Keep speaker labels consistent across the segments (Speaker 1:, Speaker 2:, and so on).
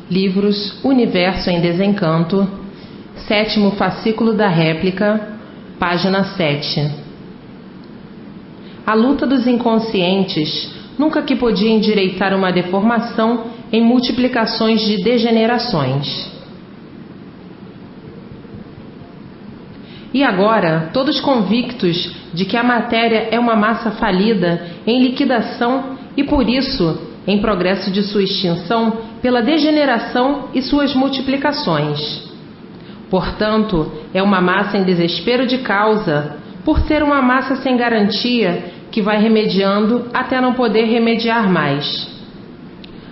Speaker 1: Livros Universo em Desencanto, 7º fascículo da réplica, página 7. A luta dos inconscientes nunca que podia endireitar uma deformação em multiplicações de degenerações. E agora, todos convictos de que a matéria é uma massa falida em liquidação e por isso em progresso de sua extinção pela degeneração e suas multiplicações. Portanto, é uma massa em desespero de causa, por ser uma massa sem garantia que vai remediando até não poder remediar mais.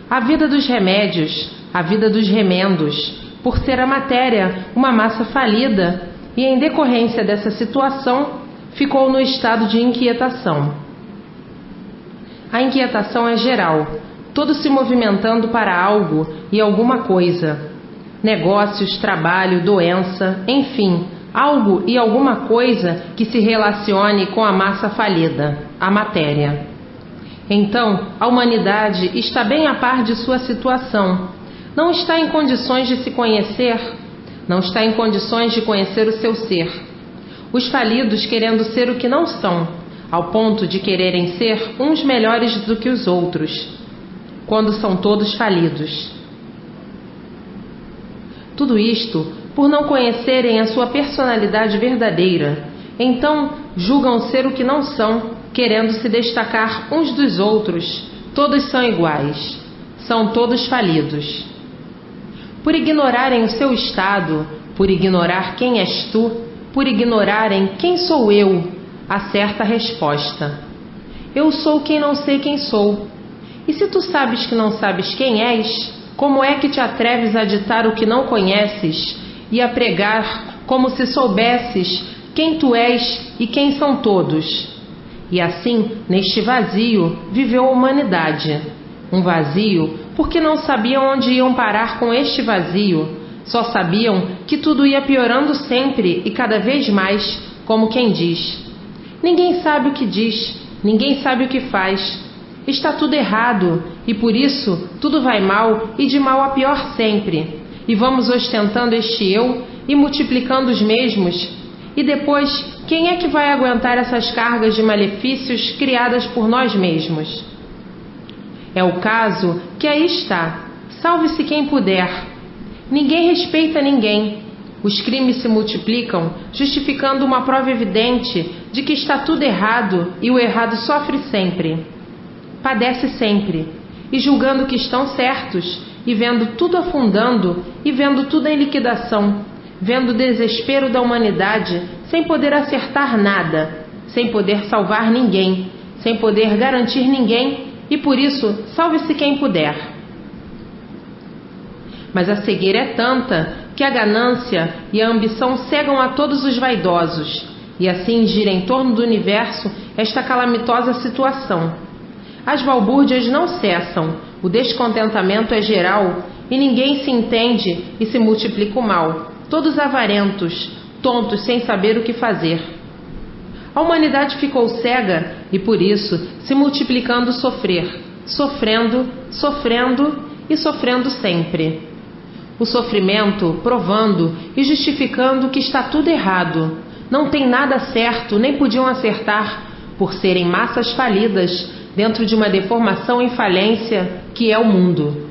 Speaker 1: A vida dos remédios, a vida dos remendos, por ser a matéria uma massa falida e em decorrência dessa situação, ficou no estado de inquietação. A inquietação é geral, todos se movimentando para algo e alguma coisa. Negócios, trabalho, doença, enfim, algo e alguma coisa que se relacione com a massa falida, a matéria. Então, a humanidade está bem a par de sua situação. Não está em condições de se conhecer, não está em condições de conhecer o seu ser. Os falidos querendo ser o que não são, ao ponto de quererem ser uns melhores do que os outros, quando são todos falidos. Tudo isto por não conhecerem a sua personalidade verdadeira, então julgam ser o que não são, querendo se destacar uns dos outros. Todos são iguais, são todos falidos. Por ignorarem o seu estado, por ignorar quem és tu, por ignorarem quem sou eu, a certa resposta: eu sou quem não sei quem sou. E se tu sabes que não sabes quem és, como é que te atreves a ditar o que não conheces e a pregar como se soubesses quem tu és e quem são todos? E assim, neste vazio, viveu a humanidade. Um vazio porque não sabiam onde iam parar com este vazio. Só sabiam que tudo ia piorando sempre e cada vez mais, como quem diz: ninguém sabe o que diz, ninguém sabe o que faz. Está tudo errado e por isso tudo vai mal e de mal a pior sempre. E vamos ostentando este eu e multiplicando os mesmos. E depois, quem é que vai aguentar essas cargas de malefícios criadas por nós mesmos? É o caso que aí está. Salve-se quem puder. Ninguém respeita ninguém. Os crimes se multiplicam, justificando uma prova evidente de que está tudo errado e o errado sofre sempre, padece sempre, e julgando que estão certos, e vendo tudo afundando, e vendo tudo em liquidação, vendo o desespero da humanidade sem poder acertar nada, sem poder salvar ninguém, sem poder garantir ninguém, e por isso salve-se quem puder. Mas a cegueira é tanta que a ganância e a ambição cegam a todos os vaidosos, e assim gira em torno do universo esta calamitosa situação. As balbúrdias não cessam, o descontentamento é geral, e ninguém se entende e se multiplica o mal, todos avarentos, tontos sem saber o que fazer. A humanidade ficou cega e por isso se multiplicando sofrer, sofrendo, sofrendo e sofrendo sempre. O sofrimento provando e justificando que está tudo errado, não tem nada certo, nem podiam acertar, por serem massas falidas dentro de uma deformação em falência que é o mundo.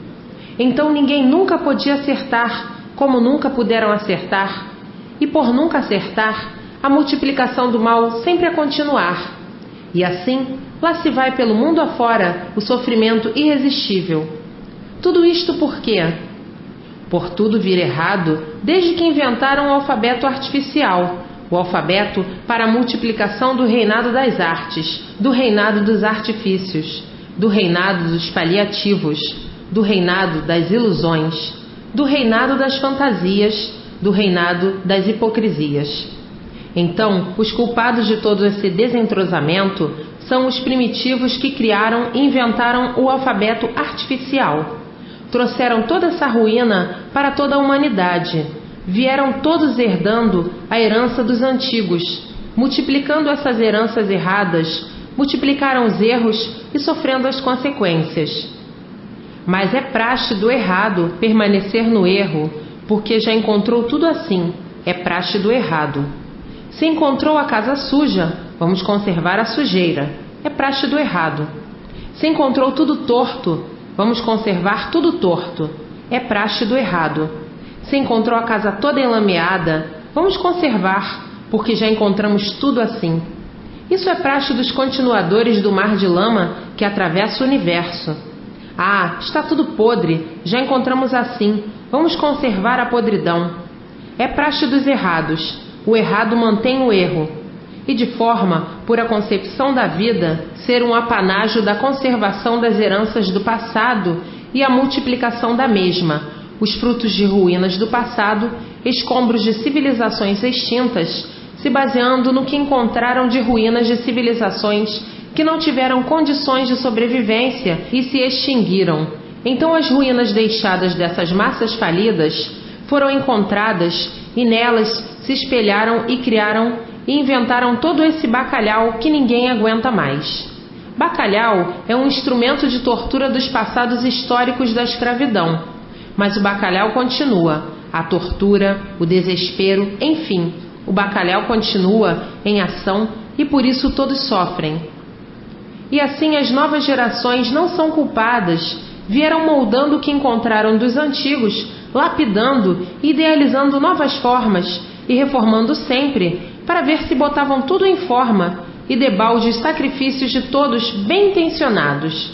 Speaker 1: Então ninguém nunca podia acertar, como nunca puderam acertar, e por nunca acertar, a multiplicação do mal sempre a continuar. E assim, lá se vai pelo mundo afora o sofrimento irresistível. Tudo isto por quê? Por tudo vir errado desde que inventaram o alfabeto artificial, o alfabeto para a multiplicação do reinado das artes, do reinado dos artifícios, do reinado dos paliativos, do reinado das ilusões, do reinado das fantasias, do reinado das hipocrisias. Então, os culpados de todo esse desentrosamento são os primitivos que criaram e inventaram o alfabeto artificial. Trouxeram toda essa ruína para toda a humanidade. Vieram todos herdando a herança dos antigos, multiplicando essas heranças erradas, multiplicaram os erros e sofrendo as consequências. Mas é praxe do errado permanecer no erro, porque já encontrou tudo assim, é praxe do errado. Se encontrou a casa suja, vamos conservar a sujeira, é praxe do errado. Se encontrou tudo torto, vamos conservar tudo torto, é praxe do errado. Se encontrou a casa toda enlameada, vamos conservar, porque já encontramos tudo assim. Isso é praxe dos continuadores do mar de lama que atravessa o universo. Ah, está tudo podre, já encontramos assim, vamos conservar a podridão. É praxe dos errados, o errado mantém o erro. E de forma, por a concepção da vida, ser um apanágio da conservação das heranças do passado e a multiplicação da mesma, os frutos de ruínas do passado, escombros de civilizações extintas, se baseando no que encontraram de ruínas de civilizações que não tiveram condições de sobrevivência e se extinguiram. Então as ruínas deixadas dessas massas falidas foram encontradas e nelas se espelharam e criaram e inventaram todo esse bacalhau que ninguém aguenta mais. Bacalhau é um instrumento de tortura dos passados históricos da escravidão. Mas o bacalhau continua, a tortura, o desespero, enfim, o bacalhau continua em ação e por isso todos sofrem. E assim as novas gerações não são culpadas, vieram moldando o que encontraram dos antigos, lapidando e idealizando novas formas e reformando sempre, para ver se botavam tudo em forma, e debalde os sacrifícios de todos bem intencionados.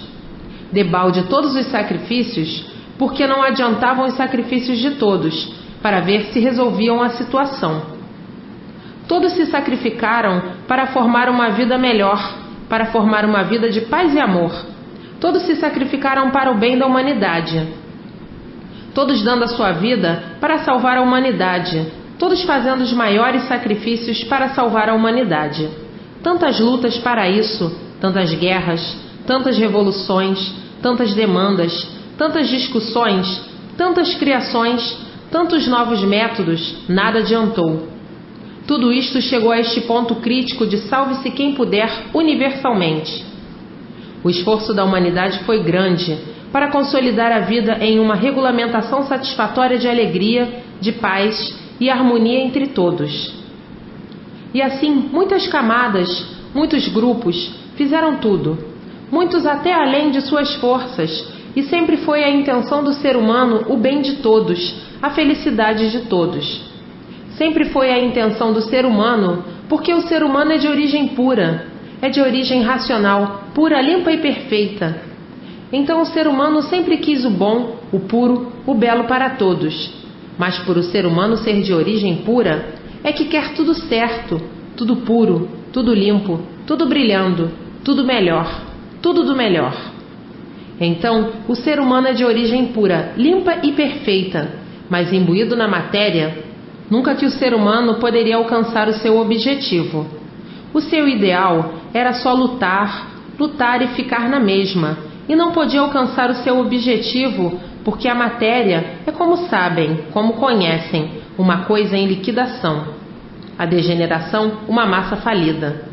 Speaker 1: Debalde todos os sacrifícios, porque não adiantavam os sacrifícios de todos, para ver se resolviam a situação. Todos se sacrificaram para formar uma vida melhor, para formar uma vida de paz e amor. Todos se sacrificaram para o bem da humanidade. Todos dando a sua vida para salvar a humanidade. Todos fazendo os maiores sacrifícios para salvar a humanidade. Tantas lutas para isso, tantas guerras, tantas revoluções, tantas demandas, tantas discussões, tantas criações, tantos novos métodos, nada adiantou. Tudo isto chegou a este ponto crítico de salve-se quem puder universalmente. O esforço da humanidade foi grande para consolidar a vida em uma regulamentação satisfatória de alegria, de paz e harmonia entre todos. E assim, muitas camadas, muitos grupos fizeram tudo, muitos até além de suas forças, e sempre foi a intenção do ser humano o bem de todos, a felicidade de todos. Sempre foi a intenção do ser humano, porque o ser humano é de origem pura, é de origem racional, pura, limpa e perfeita. Então o ser humano sempre quis o bom, o puro, o belo para todos. Mas por o ser humano ser de origem pura, é que quer tudo certo, tudo puro, tudo limpo, tudo brilhando, tudo melhor, tudo do melhor. Então, o ser humano é de origem pura, limpa e perfeita, mas imbuído na matéria, nunca que o ser humano poderia alcançar o seu objetivo. O seu ideal era só lutar, lutar e ficar na mesma, e não podia alcançar o seu objetivo porque a matéria é, como sabem, como conhecem, uma coisa em liquidação. A degeneração, uma massa falida.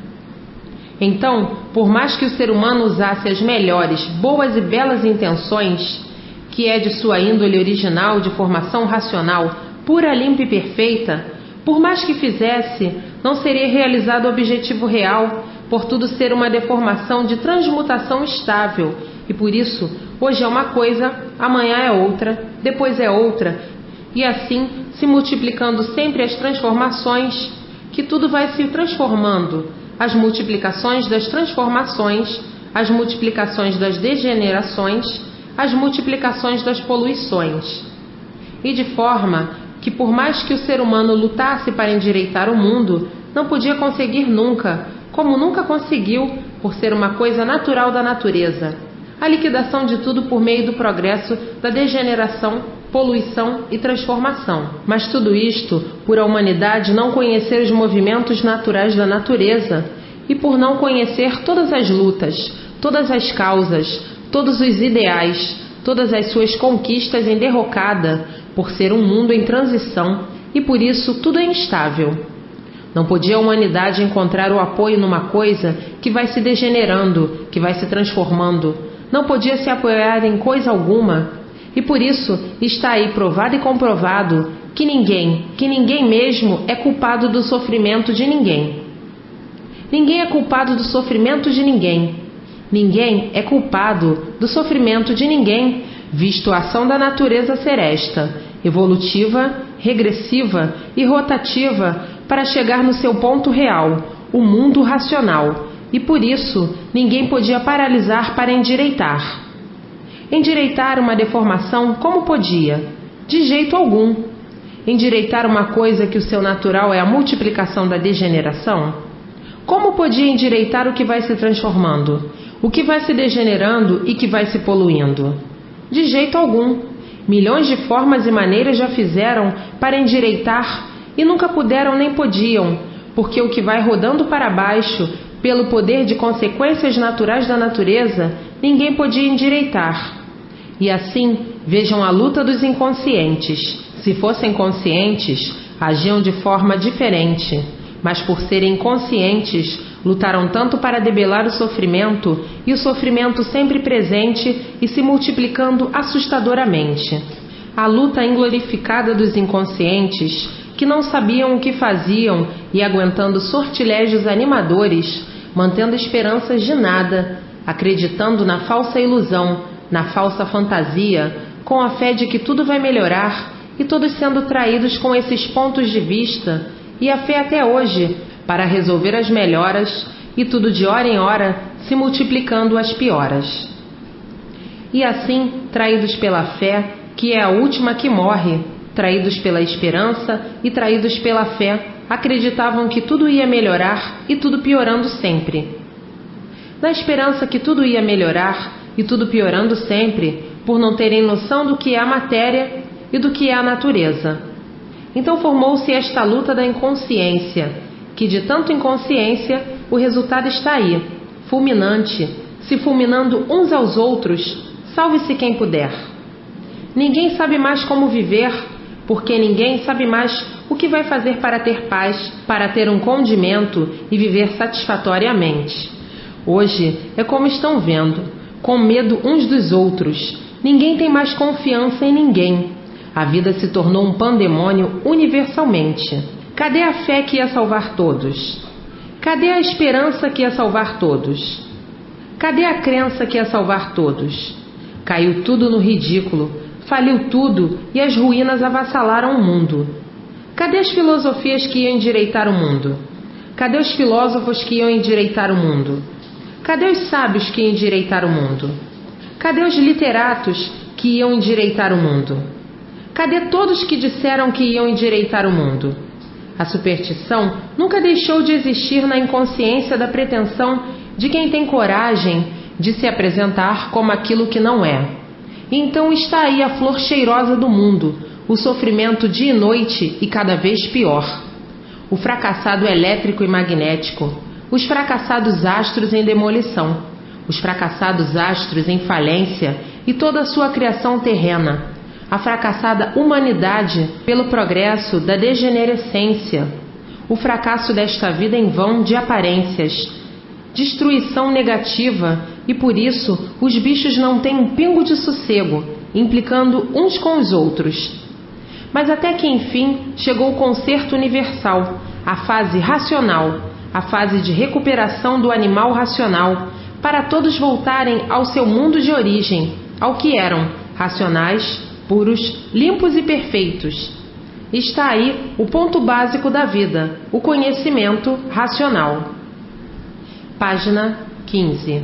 Speaker 1: Então, por mais que o ser humano usasse as melhores, boas e belas intenções, que é de sua índole original de formação racional, pura, limpa e perfeita, por mais que fizesse, não seria realizado o objetivo real, por tudo ser uma deformação de transmutação estável, e por isso, hoje é uma coisa, amanhã é outra, depois é outra, e assim, se multiplicando sempre as transformações, que tudo vai se transformando, as multiplicações das transformações, as multiplicações das degenerações, as multiplicações das poluições. E de forma que, por mais que o ser humano lutasse para endireitar o mundo, não podia conseguir nunca, como nunca conseguiu, por ser uma coisa natural da natureza, a liquidação de tudo por meio do progresso, da degeneração, poluição e transformação. Mas tudo isto por a humanidade não conhecer os movimentos naturais da natureza e por não conhecer todas as lutas, todas as causas, todos os ideais, todas as suas conquistas em derrocada, por ser um mundo em transição e por isso tudo é instável. Não podia a humanidade encontrar o apoio numa coisa que vai se degenerando, que vai se transformando, não podia se apoiar em coisa alguma, e por isso está aí provado e comprovado que ninguém mesmo é culpado do sofrimento de ninguém. Ninguém é culpado do sofrimento de ninguém. Ninguém é culpado do sofrimento de ninguém, visto a ação da natureza ser esta, evolutiva, regressiva e rotativa, para chegar no seu ponto real, o mundo racional, e por isso ninguém podia paralisar para endireitar. Endireitar uma deformação como podia? De jeito algum. Endireitar uma coisa que o seu natural é a multiplicação da degeneração? Como podia endireitar o que vai se transformando, o que vai se degenerando e que vai se poluindo? De jeito algum. Milhões de formas e maneiras já fizeram para endireitar e nunca puderam nem podiam, porque o que vai rodando para baixo, pelo poder de consequências naturais da natureza, ninguém podia endireitar. E assim, vejam a luta dos inconscientes. Se fossem conscientes, agiam de forma diferente, mas por serem inconscientes, lutaram tanto para debelar o sofrimento, e o sofrimento sempre presente e se multiplicando assustadoramente. A luta inglorificada dos inconscientes, que não sabiam o que faziam e aguentando sortilégios animadores, mantendo esperanças de nada, acreditando na falsa ilusão, na falsa fantasia, com a fé de que tudo vai melhorar, e todos sendo traídos com esses pontos de vista, e a fé até hoje, para resolver as melhoras, e tudo de hora em hora se multiplicando as pioras. E assim, traídos pela fé, que é a última que morre, traídos pela esperança e traídos pela fé, acreditavam que tudo ia melhorar e tudo piorando sempre. Na esperança que tudo ia melhorar e tudo piorando sempre, por não terem noção do que é a matéria e do que é a natureza. Então formou-se esta luta da inconsciência, que de tanto inconsciência o resultado está aí, fulminante, se fulminando uns aos outros, salve-se quem puder. Ninguém sabe mais como viver, porque ninguém sabe mais o que vai fazer para ter paz, para ter um condimento e viver satisfatoriamente. Hoje é como estão vendo, com medo uns dos outros. Ninguém tem mais confiança em ninguém. A vida se tornou um pandemônio universalmente. Cadê a fé que ia salvar todos? Cadê a esperança que ia salvar todos? Cadê a crença que ia salvar todos? Caiu tudo no ridículo, faliu tudo e as ruínas avassalaram o mundo. Cadê as filosofias que iam endireitar o mundo? Cadê os filósofos que iam endireitar o mundo? Cadê os sábios que iam endireitar o mundo? Cadê os literatos que iam endireitar o mundo? Cadê todos que disseram que iam endireitar o mundo? A superstição nunca deixou de existir na inconsciência da pretensão de quem tem coragem de se apresentar como aquilo que não é. E então está aí a flor cheirosa do mundo, o sofrimento dia e noite e cada vez pior. O fracassado elétrico e magnético, os fracassados astros em demolição, os fracassados astros em falência e toda a sua criação terrena, a fracassada humanidade pelo progresso da degenerescência, o fracasso desta vida em vão de aparências, destruição negativa, e por isso os bichos não têm um pingo de sossego, implicando uns com os outros. Mas até que enfim chegou o concerto universal, a fase racional, a fase de recuperação do animal racional, para todos voltarem ao seu mundo de origem, ao que eram, racionais, puros, limpos e perfeitos. Está aí o ponto básico da vida, o conhecimento racional. Página 15.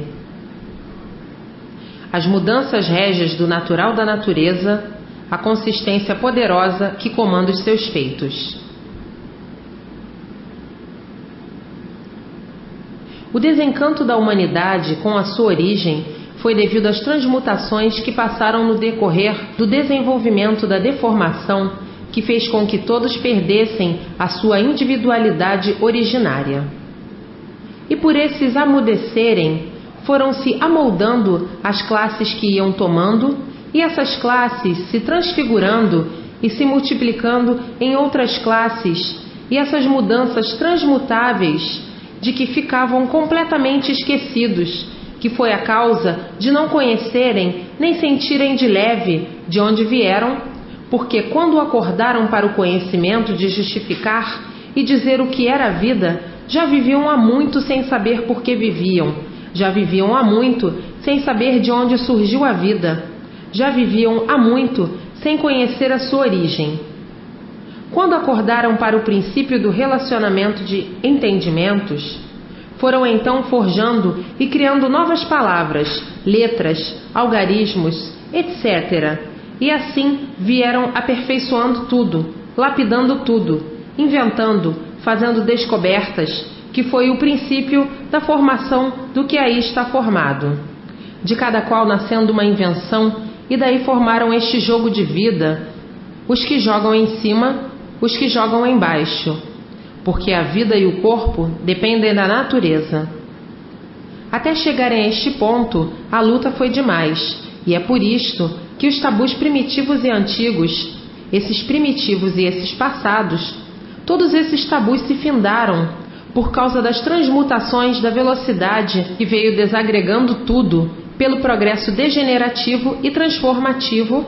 Speaker 1: As mudanças régias do natural da natureza, a consistência poderosa que comanda os seus feitos. O desencanto da humanidade com a sua origem foi devido às transmutações que passaram no decorrer do desenvolvimento da deformação, que fez com que todos perdessem a sua individualidade originária. E por esses amudecerem, foram-se amoldando as classes que iam tomando, e essas classes se transfigurando e se multiplicando em outras classes, e essas mudanças transmutáveis de que ficavam completamente esquecidos, que foi a causa de não conhecerem nem sentirem de leve de onde vieram, porque quando acordaram para o conhecimento de justificar e dizer o que era a vida, já viviam há muito sem saber por que viviam, já viviam há muito sem saber de onde surgiu a vida, já viviam há muito sem conhecer a sua origem. Quando acordaram para o princípio do relacionamento de entendimentos, foram então forjando e criando novas palavras, letras, algarismos, etc. E assim vieram aperfeiçoando tudo, lapidando tudo, inventando, fazendo descobertas, que foi o princípio da formação do que aí está formado. De cada qual nascendo uma invenção, e daí formaram este jogo de vida, os que jogam em cima, os que jogam embaixo, porque a vida e o corpo dependem da natureza. Até chegarem a este ponto, a luta foi demais, e é por isto que os tabus primitivos e antigos, esses primitivos e esses passados, todos esses tabus se findaram por causa das transmutações da velocidade que veio desagregando tudo pelo progresso degenerativo e transformativo,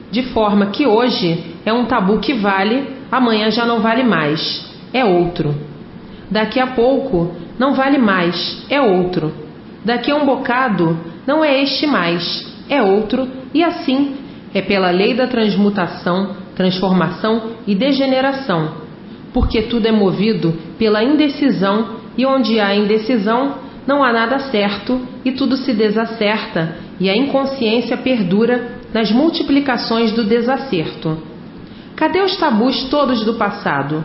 Speaker 1: de forma que hoje é um tabu que vale, amanhã já não vale mais, é outro. Daqui a pouco não vale mais, é outro. Daqui a um bocado não é este mais, é outro, e assim é pela lei da transmutação, transformação e degeneração, porque tudo é movido pela indecisão, e onde há indecisão não há nada certo e tudo se desacerta, e a inconsciência perdura nas multiplicações do desacerto. Cadê os tabus todos do passado?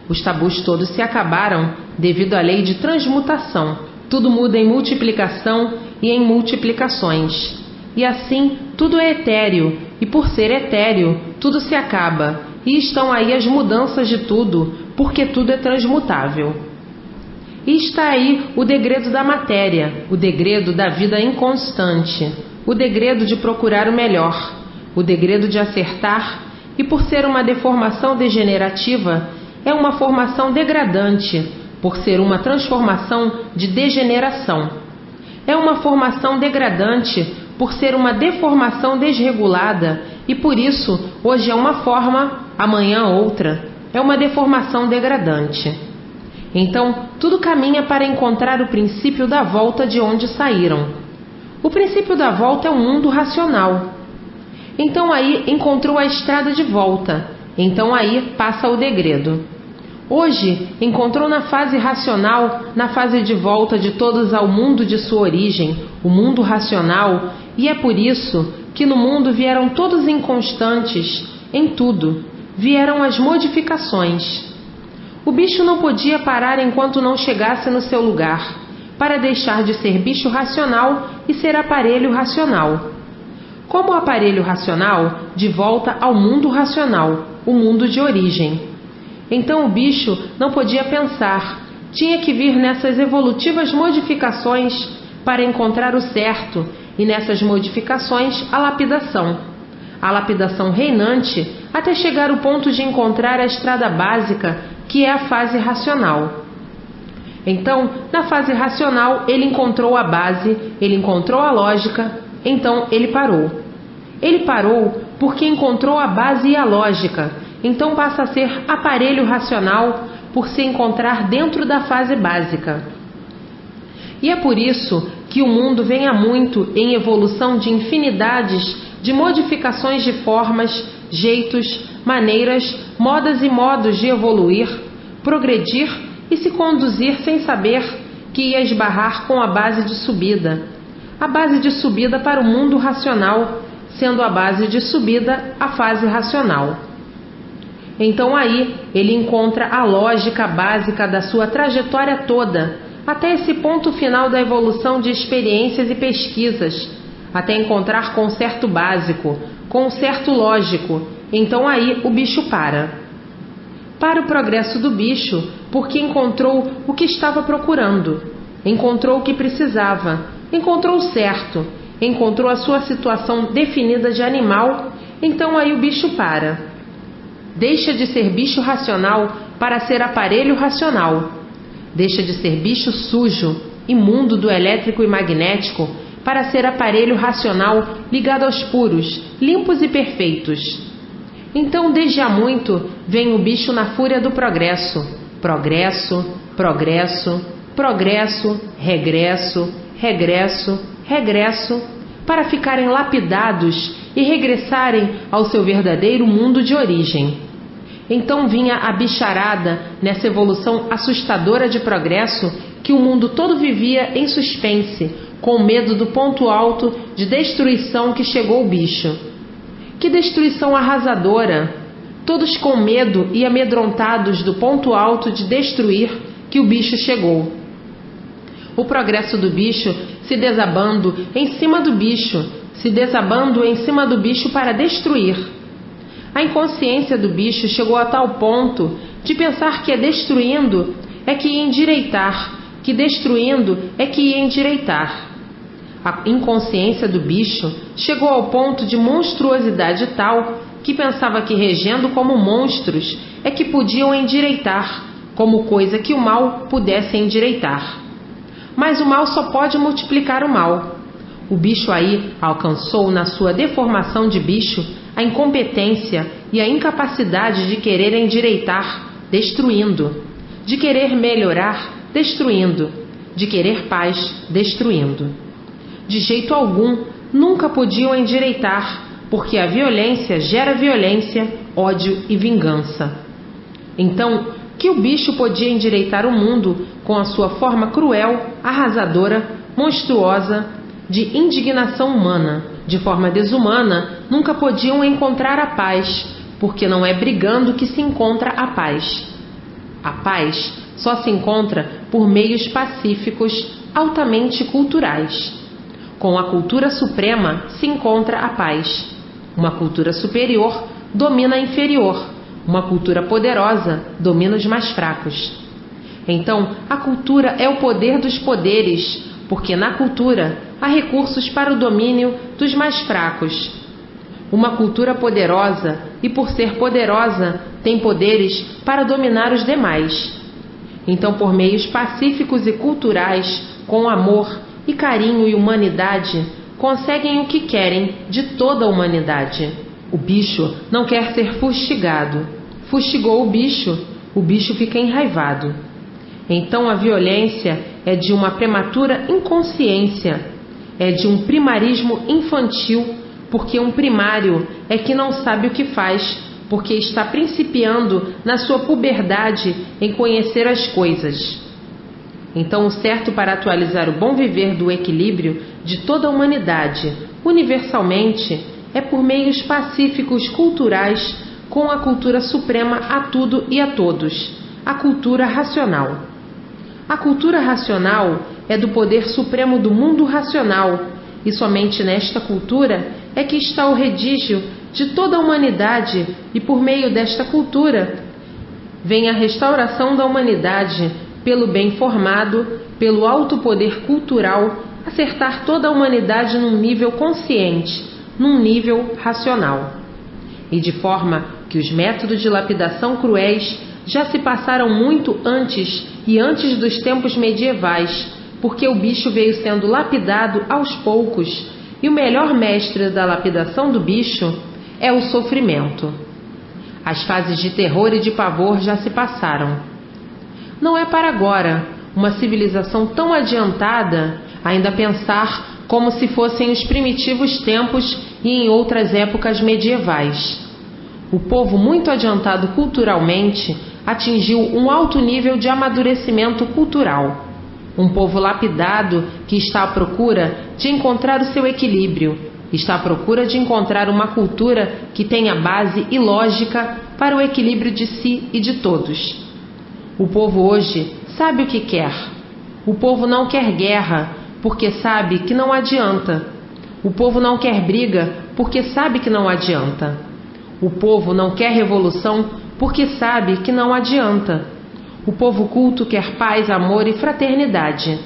Speaker 1: Os tabus todos se acabaram devido à lei de transmutação. Tudo muda em multiplicação e em multiplicações. E assim, tudo é etéreo, e por ser etéreo, tudo se acaba, e estão aí as mudanças de tudo, porque tudo é transmutável. E está aí o degredo da matéria, o degredo da vida inconstante, o degredo de procurar o melhor, o degredo de acertar, e por ser uma deformação degenerativa, é uma formação degradante, por ser uma transformação de degeneração. É uma formação degradante, por ser uma deformação desregulada, e por isso hoje é uma forma, amanhã outra. É uma deformação degradante. Então, tudo caminha para encontrar o princípio da volta de onde saíram. O princípio da volta é o mundo racional. Então aí encontrou a estrada de volta. Então aí passa o degredo. Hoje encontrou na fase racional, na fase de volta de todos ao mundo de sua origem, o mundo racional, e é por isso que no mundo vieram todos inconstantes, em tudo, vieram as modificações. O bicho não podia parar enquanto não chegasse no seu lugar, para deixar de ser bicho racional e ser aparelho racional. Como aparelho racional, de volta ao mundo racional, o mundo de origem. Então o bicho não podia pensar, tinha que vir nessas evolutivas modificações para encontrar o certo, e nessas modificações a lapidação reinante até chegar ao ponto de encontrar a estrada básica, que é a fase racional. Então, na fase racional, ele encontrou a base, ele encontrou a lógica, então ele parou. Ele parou porque encontrou a base e a lógica, então passa a ser aparelho racional por se encontrar dentro da fase básica. E é por isso que o mundo vem há muito em evolução de infinidades de modificações de formas, jeitos, maneiras, modas e modos de evoluir, progredir e se conduzir sem saber que ia esbarrar com a base de subida. A base de subida para o mundo racional, sendo a base de subida a fase racional. Então aí ele encontra a lógica básica da sua trajetória toda, até esse ponto final da evolução de experiências e pesquisas, até encontrar concerto básico, concerto lógico. Então aí o bicho para. Para o progresso do bicho, porque encontrou o que estava procurando, encontrou o que precisava, encontrou o certo, encontrou a sua situação definida de animal, então aí o bicho para. Deixa de ser bicho racional para ser aparelho racional. Deixa de ser bicho sujo e mundo do elétrico e magnético para ser aparelho racional ligado aos puros, limpos e perfeitos. Então, desde há muito, vem o bicho na fúria do progresso. Progresso, progresso, progresso, regresso, regresso, regresso, para ficarem lapidados e regressarem ao seu verdadeiro mundo de origem. Então vinha a bicharada nessa evolução assustadora de progresso que o mundo todo vivia em suspense, com medo do ponto alto de destruição que chegou o bicho. Que destruição arrasadora! Todos com medo e amedrontados do ponto alto de destruir que o bicho chegou. O progresso do bicho se desabando em cima do bicho, se desabando em cima do bicho para destruir. A inconsciência do bicho chegou a tal ponto de pensar que destruindo é que ia endireitar, que destruindo é que ia endireitar. A inconsciência do bicho chegou ao ponto de monstruosidade tal que pensava que regendo como monstros é que podiam endireitar, como coisa que o mal pudesse endireitar. Mas o mal só pode multiplicar o mal. O bicho aí alcançou na sua deformação de bicho a incompetência e a incapacidade de querer endireitar, destruindo, de querer melhorar, destruindo, de querer paz, destruindo. De jeito algum, nunca podiam endireitar, porque a violência gera violência, ódio e vingança. Então, que o bicho podia endireitar o mundo com a sua forma cruel, arrasadora, monstruosa, de indignação humana, de forma desumana, nunca podiam encontrar a paz, porque não é brigando que se encontra a paz. A paz só se encontra por meios pacíficos, altamente culturais. Com a cultura suprema se encontra a paz. Uma cultura superior domina a inferior. Uma cultura poderosa domina os mais fracos. Então, a cultura é o poder dos poderes, porque na cultura há recursos para o domínio dos mais fracos. Uma cultura poderosa, e por ser poderosa, tem poderes para dominar os demais. Então, por meios pacíficos e culturais, com amor e carinho e humanidade, conseguem o que querem de toda a humanidade. O bicho não quer ser fustigado. Fustigou o bicho fica enraivado. Então a violência é de uma prematura inconsciência, é de um primarismo infantil, porque um primário é que não sabe o que faz, porque está principiando na sua puberdade em conhecer as coisas. Então o certo para atualizar o bom viver do equilíbrio de toda a humanidade, universalmente, é por meios pacíficos culturais com a cultura suprema a tudo e a todos, a cultura racional. A cultura racional é do poder supremo do mundo racional, e somente nesta cultura é que está o redígio de toda a humanidade, e por meio desta cultura vem a restauração da humanidade pelo bem formado, pelo alto poder cultural, acertar toda a humanidade num nível consciente, num nível racional. E de forma que os métodos de lapidação cruéis já se passaram muito antes e antes dos tempos medievais, porque o bicho veio sendo lapidado aos poucos, e o melhor mestre da lapidação do bicho é o sofrimento. As fases de terror e de pavor já se passaram. Não é para agora, uma civilização tão adiantada, ainda pensar como se fossem os primitivos tempos e em outras épocas medievais. O povo muito adiantado culturalmente atingiu um alto nível de amadurecimento cultural. Um povo lapidado que está à procura de encontrar o seu equilíbrio, está à procura de encontrar uma cultura que tenha base e lógica para o equilíbrio de si e de todos. O povo hoje sabe o que quer. O povo não quer guerra, porque sabe que não adianta. O povo não quer briga, porque sabe que não adianta. O povo não quer revolução, porque sabe que não adianta. O povo culto quer paz, amor e fraternidade.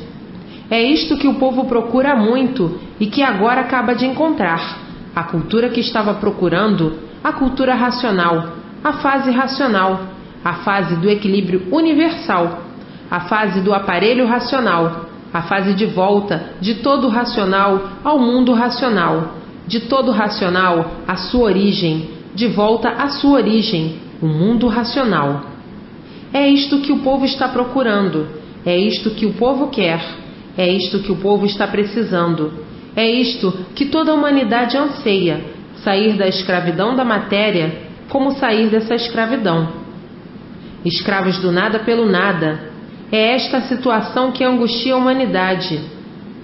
Speaker 1: É isto que o povo procura muito e que agora acaba de encontrar. A cultura que estava procurando, a cultura racional, a fase racional, a fase do equilíbrio universal, a fase do aparelho racional, a fase de volta de todo o racional ao mundo racional, de todo racional à sua origem, de volta à sua origem, o mundo racional. É isto que o povo está procurando, é isto que o povo quer, é isto que o povo está precisando, é isto que toda a humanidade anseia, sair da escravidão da matéria, como sair dessa escravidão. Escravos do nada pelo nada, é esta a situação que angustia a humanidade.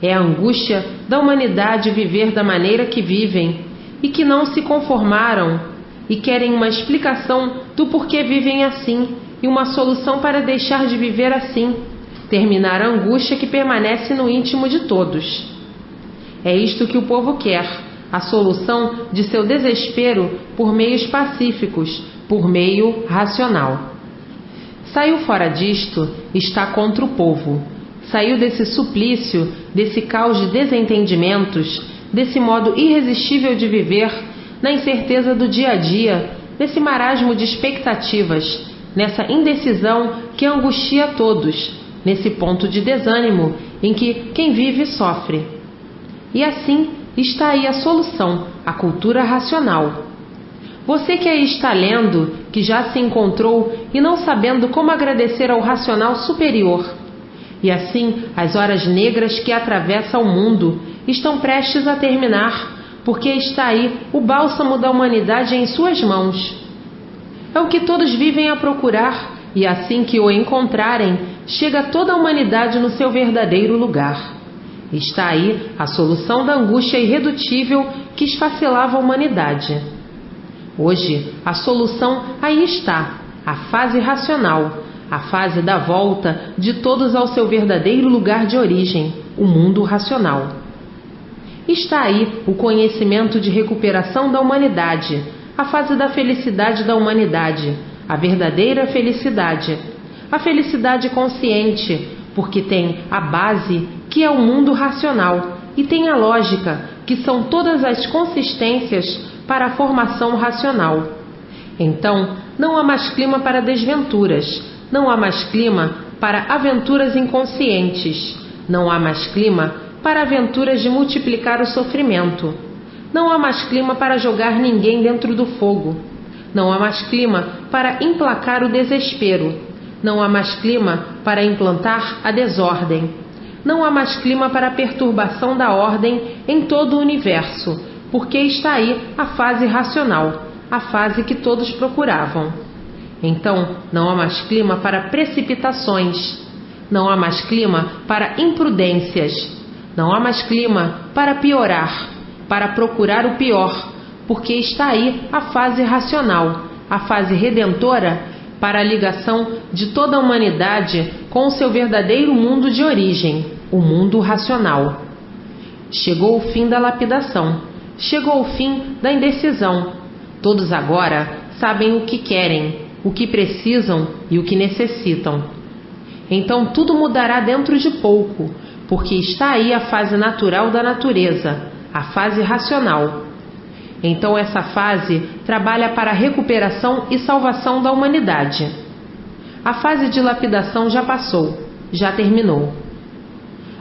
Speaker 1: É a angústia da humanidade viver da maneira que vivem e que não se conformaram e querem uma explicação do porquê vivem assim e uma solução para deixar de viver assim, terminar a angústia que permanece no íntimo de todos. É isto que o povo quer, a solução de seu desespero por meios pacíficos, por meio racional. Saiu fora disto, está contra o povo. Saiu desse suplício, desse caos de desentendimentos, desse modo irresistível de viver, na incerteza do dia a dia, nesse marasmo de expectativas, nessa indecisão que angustia a todos, nesse ponto de desânimo em que quem vive sofre. E assim está aí a solução, a cultura racional. Você que aí está lendo, que já se encontrou e não sabendo como agradecer ao racional superior. E assim, as horas negras que atravessam o mundo estão prestes a terminar, porque está aí o bálsamo da humanidade em suas mãos. É o que todos vivem a procurar, e assim que o encontrarem, chega toda a humanidade no seu verdadeiro lugar. Está aí a solução da angústia irredutível que esfacelava a humanidade. Hoje, a solução aí está, a fase racional, a fase da volta de todos ao seu verdadeiro lugar de origem, o mundo racional. Está aí o conhecimento de recuperação da humanidade, a fase da felicidade da humanidade, a verdadeira felicidade, a felicidade consciente, porque tem a base, que é o mundo racional, e tem a lógica, que são todas as consistências para a formação racional. Então, não há mais clima para desventuras, não há mais clima para aventuras inconscientes, não há mais clima para aventuras de multiplicar o sofrimento, não há mais clima para jogar ninguém dentro do fogo, não há mais clima para emplacar o desespero, não há mais clima para implantar a desordem, não há mais clima para a perturbação da ordem em todo o universo, porque está aí a fase racional, a fase que todos procuravam. Então, não há mais clima para precipitações, não há mais clima para imprudências, não há mais clima para piorar, para procurar o pior, porque está aí a fase racional, a fase redentora para a ligação de toda a humanidade com o seu verdadeiro mundo de origem, o mundo racional. Chegou o fim da lapidação, chegou o fim da indecisão. Todos agora sabem o que querem, o que precisam e o que necessitam. Então tudo mudará dentro de pouco, porque está aí a fase natural da natureza, a fase racional. Então essa fase trabalha para a recuperação e salvação da humanidade. A fase de lapidação já passou, já terminou.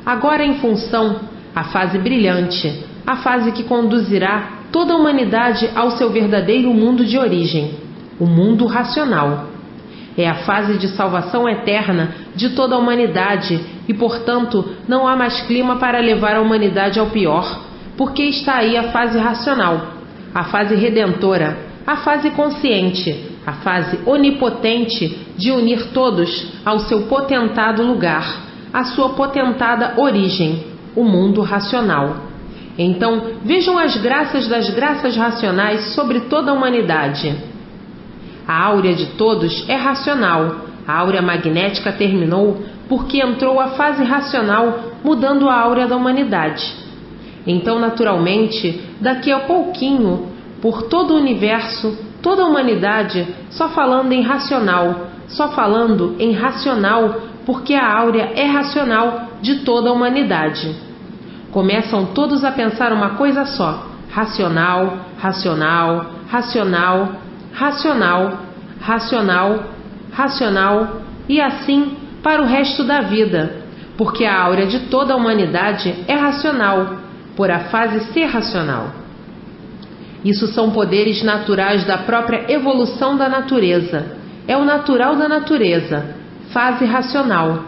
Speaker 1: Agora em função, a fase brilhante, a fase que conduzirá toda a humanidade ao seu verdadeiro mundo de origem, o mundo racional. É a fase de salvação eterna de toda a humanidade e, portanto, não há mais clima para levar a humanidade ao pior, porque está aí a fase racional, a fase redentora, a fase consciente, a fase onipotente de unir todos ao seu potentado lugar, à sua potentada origem, o mundo racional. Então, vejam as graças das graças racionais sobre toda a humanidade. A áurea de todos é racional, a áurea magnética terminou porque entrou a fase racional mudando a áurea da humanidade. Então, naturalmente, daqui a pouquinho, por todo o universo, toda a humanidade, só falando em racional, só falando em racional, porque a áurea é racional de toda a humanidade. Começam todos a pensar uma coisa só: racional, racional, racional, racional, racional, racional, e assim para o resto da vida, porque a áurea de toda a humanidade é racional, por a fase ser racional. Isso são poderes naturais da própria evolução da natureza. É o natural da natureza, fase racional.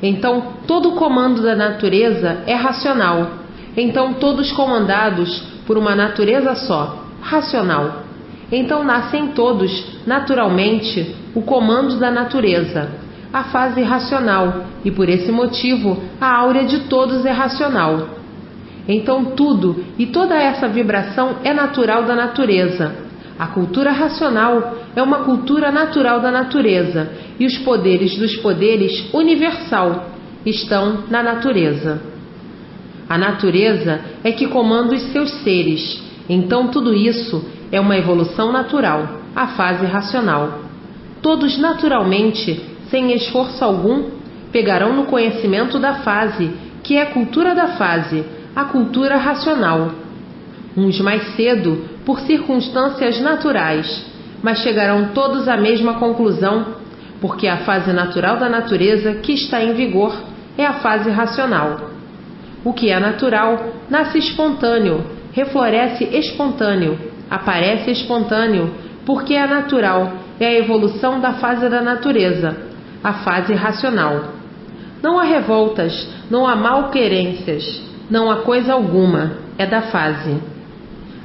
Speaker 1: Então, todo o comando da natureza é racional. Então, todos comandados por uma natureza só, racional. Então, nascem todos, naturalmente, o comando da natureza, a fase racional, e por esse motivo, a áurea de todos é racional. Então, tudo e toda essa vibração é natural da natureza. A cultura racional é uma cultura natural da natureza, e os poderes dos poderes universal estão na natureza. A natureza é que comanda os seus seres, então tudo isso é uma evolução natural, a fase racional. Todos naturalmente, sem esforço algum, pegarão no conhecimento da fase, que é a cultura da fase, a cultura racional. Uns mais cedo, por circunstâncias naturais, mas chegarão todos à mesma conclusão, porque a fase natural da natureza que está em vigor é a fase racional. O que é natural nasce espontâneo, refloresce espontâneo, aparece espontâneo, porque é natural, é a evolução da fase da natureza, a fase racional. Não há revoltas, não há malquerências, não há coisa alguma, é da fase.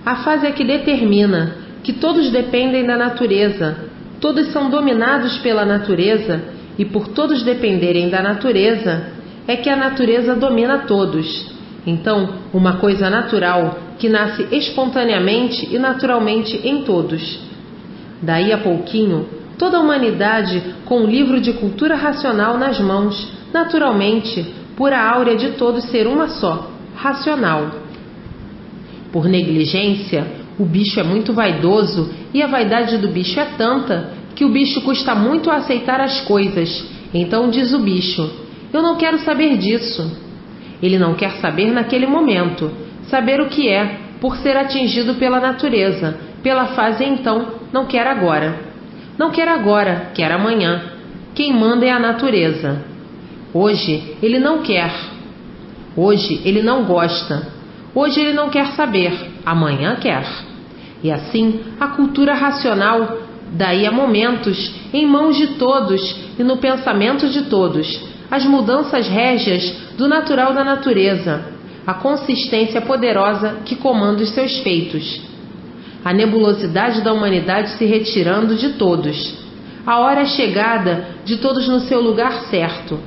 Speaker 1: A fase é que determina que todos dependem da natureza, todos são dominados pela natureza, e por todos dependerem da natureza, é que a natureza domina todos. Então, uma coisa natural que nasce espontaneamente e naturalmente em todos. Daí a pouquinho, toda a humanidade com um livro de cultura racional nas mãos, naturalmente, por a áurea de todos ser uma só, racional. Por negligência, o bicho é muito vaidoso e a vaidade do bicho é tanta que o bicho custa muito a aceitar as coisas. Então diz o bicho: eu não quero saber disso. Ele não quer saber naquele momento, saber o que é, por ser atingido pela natureza, pela fase, então não quer agora. Não quer agora, quer amanhã. Quem manda é a natureza. Hoje ele não quer. Hoje ele não gosta. Hoje ele não quer saber, amanhã quer. E assim, a cultura racional, daí a momentos, em mãos de todos e no pensamento de todos, as mudanças régias do natural da natureza, a consistência poderosa que comanda os seus feitos. A nebulosidade da humanidade se retirando de todos. A hora chegada de todos no seu lugar certo.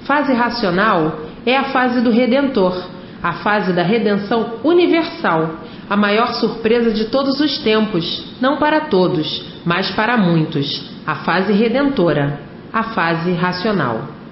Speaker 1: Fase racional é a fase do Redentor, a fase da redenção universal, a maior surpresa de todos os tempos, não para todos, mas para muitos, a fase redentora, a fase racional.